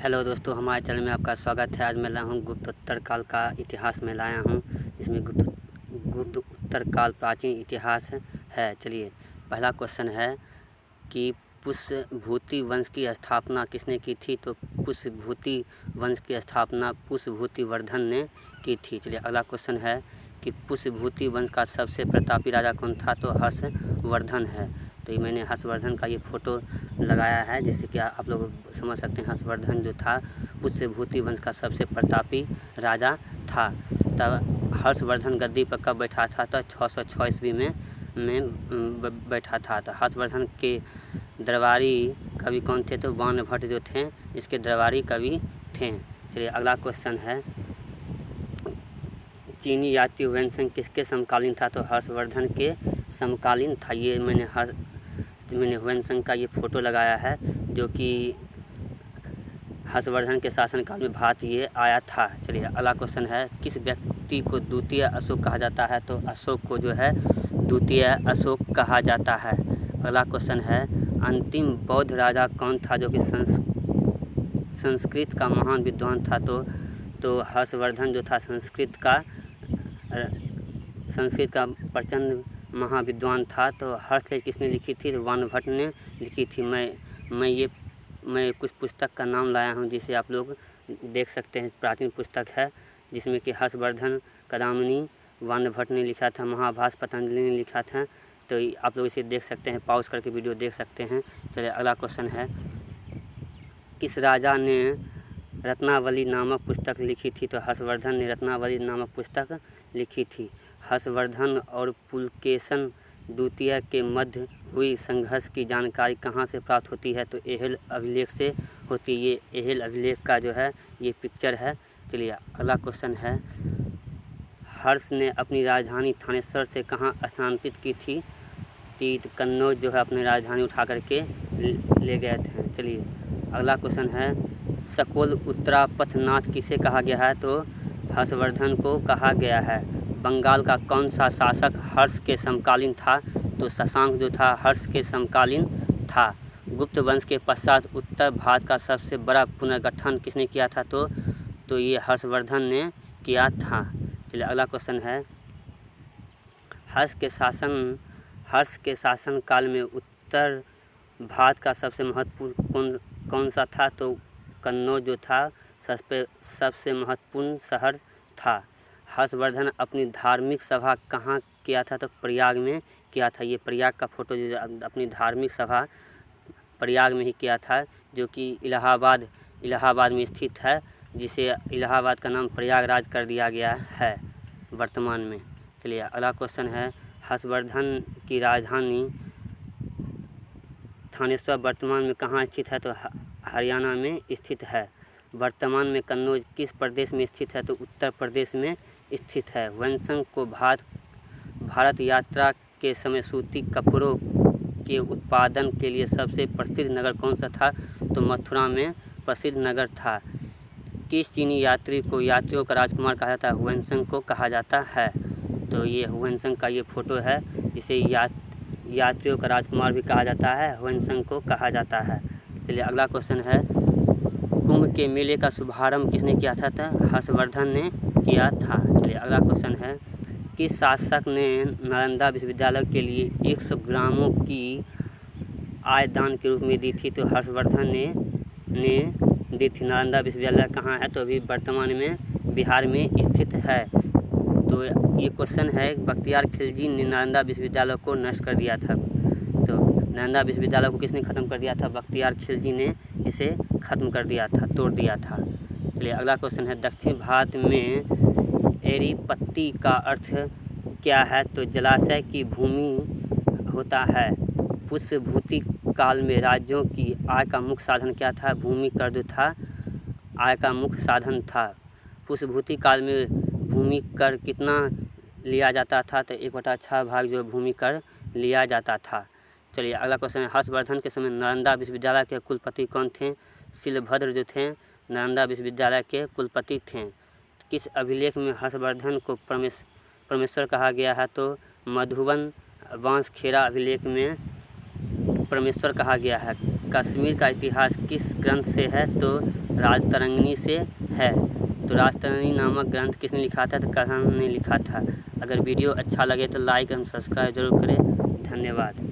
Hello दोस्तों, हमारे channel में आपका स्वागत है। आज मैं लाया हूँ गुप्तोत्तर काल का इतिहास में लाया हूँ, जिसमें गुप्तोत्तर काल प्राचीन इतिहास है। चलिए, पहला क्वेश्चन है कि पुष्यभूति वंश की स्थापना किसने की थी? तो पुष्यभूति वंश की स्थापना पुष्यभूति वर्धन ने की थी। चलिए, अगला क्वेश्चन है कि पुष्यभूति वंश का सबसे प्रतापी राजा कौन था? तो हर्षवर्धन है। तो ये मैंने हर्षवर्धन का ये फ़ोटो लगाया है, जिससे कि आप लोग समझ सकते हैं हर्षवर्धन जो था पुष्यभूति वंश का सबसे प्रतापी राजा था। तब हर्षवर्धन गद्दी पर कब बैठा था? तो 606 ईस्वी में बैठा था। तो हर्षवर्धन के दरबारी कवि कौन थे? तो बाणभट्ट जो थे इसके दरबारी कवि थे। चलिए, अगला क्वेश्चन है, चीनी यात्री हुएनसांग किसके समकालीन था? तो हर्षवर्धन के समकालीन था। ये मैंने हुएनसांग का ये फ़ोटो लगाया है, जो कि हर्षवर्धन के शासनकाल में भारत ये आया था। चलिए, अगला क्वेश्चन है, किस व्यक्ति को द्वितीय अशोक कहा जाता है? तो अशोक को जो है द्वितीय अशोक कहा जाता है। अगला क्वेश्चन है, अंतिम बौद्ध राजा कौन था जो कि संस्कृत का महान विद्वान था? तो हर्षवर्धन जो था संस्कृत का प्रचंड महाविद्वान था। तो हर्षलेख किसने लिखी थी? तो बाणभट्ट ने लिखी थी। मैं कुछ पुस्तक का नाम लाया हूँ, जिसे आप लोग देख सकते हैं। प्राचीन पुस्तक है, जिसमें कि हर्षवर्धन, कदामिनी, बाणभट्ट ने लिखा था, महाभाष्य पतंजलि ने लिखा था। तो आप लोग इसे देख सकते हैं, पॉज करके वीडियो देख सकते हैं। चलिए, अगला क्वेश्चन है, किस राजा ने रत्नावली नामक पुस्तक लिखी थी? तो हर्षवर्धन ने रत्नावली नामक पुस्तक लिखी थी। हर्षवर्धन और पुलकेशन द्वितीय के मध्य हुई संघर्ष की जानकारी कहाँ से प्राप्त होती है? तो एहेल अभिलेख से होती है। ये एहेल अभिलेख का जो है ये पिक्चर है। चलिए, अगला क्वेश्चन है, हर्ष ने अपनी राजधानी थानेश्वर से कहाँ स्थानांतरित की थी? कन्नौज जो है अपनी राजधानी उठा करके ले गए थे। चलिए, अगला क्वेश्चन है, सकोल उत्तरापथनाथ किसे कहा गया है? तो हर्षवर्धन को कहा गया है। बंगाल का कौन सा शासक हर्ष के समकालीन था? तो शशांक जो था हर्ष के समकालीन था। गुप्त वंश के पश्चात उत्तर भारत का सबसे बड़ा पुनर्गठन किसने किया था? तो ये हर्षवर्धन ने किया था। चलिए, अगला क्वेश्चन है, हर्ष के शासन काल में उत्तर भारत का सबसे महत्वपूर्ण कौन सा था? तो कन्नौज जो था सबसे महत्वपूर्ण शहर था। हर्षवर्धन अपनी धार्मिक सभा कहाँ किया था? तो प्रयाग में किया था। ये प्रयाग का फ़ोटो जो अपनी धार्मिक सभा प्रयाग में ही किया था, जो कि इलाहाबाद में स्थित है, जिसे इलाहाबाद का नाम प्रयागराज कर दिया गया है वर्तमान में। चलिए, अगला क्वेश्चन है, हर्षवर्धन की राजधानी थानेश्वर वर्तमान में कहाँ स्थित है? तो हरियाणा में स्थित है। वर्तमान में कन्नौज किस प्रदेश में स्थित है? तो उत्तर प्रदेश में स्थित है। हुएनसांग को भारत यात्रा के समय सूती कपड़ों के उत्पादन के लिए सबसे प्रसिद्ध नगर कौन सा था? तो मथुरा में प्रसिद्ध नगर था। किस चीनी यात्री को यात्रियों का राजकुमार कहा जाता है? हुएनसांग को कहा जाता है। तो ये हुएनसांग का ये फ़ोटो है, जिसे यात्रियों का राजकुमार भी कहा जाता है, हुएनसांग को कहा जाता है। चलिए, अगला क्वेश्चन है, कुंभ के मेले का शुभारंभ किसने किया था? तो हर्षवर्धन ने किया था। चलिए, अगला क्वेश्चन है, किस शासक ने नालंदा विश्वविद्यालय के लिए 100 ग्रामों की आय दान के रूप में दी थी? तो हर्षवर्धन ने दी थी। नालंदा विश्वविद्यालय कहाँ है? तो अभी वर्तमान में बिहार में स्थित है। तो ये क्वेश्चन है, बख्तियार खिलजी ने नालंदा विश्वविद्यालय को नष्ट कर दिया था। तो नालंदा विश्वविद्यालय को किसने ख़त्म कर दिया था? बख्तियार खिलजी ने इसे ख़त्म कर दिया था, तोड़ दिया था। चलिए, अगला क्वेश्चन है, दक्षिण भारत में एरीपत्ती का अर्थ क्या है? तो जलाशय की भूमि होता है। पुष्यभूति काल में राज्यों की आय का मुख्य साधन क्या था? भूमि कर जो था आय का मुख्य साधन था। पुष्यभूति काल में भूमि कर कितना लिया जाता था? तो 1/6 भाग जो भूमि कर लिया जाता था। चलिए, अगला क्वेश्चन है, हर्षवर्धन के समय नालंदा विश्वविद्यालय के कुलपति कौन थे? शिलभद्र जो थे नालंदा विश्वविद्यालय के कुलपति थे। किस अभिलेख में हर्षवर्धन को परमेश्वर कहा गया है? तो मधुबन बांसखेड़ा अभिलेख में परमेश्वर कहा गया है। कश्मीर का इतिहास किस ग्रंथ से है, तो राजतरंगिणी से है। तो राजतरंगिणी नामक ग्रंथ किसने लिखा था, तो कर्ण ने लिखा था। अगर वीडियो अच्छा लगे तो लाइक एवं सब्सक्राइब जरूर करें। धन्यवाद।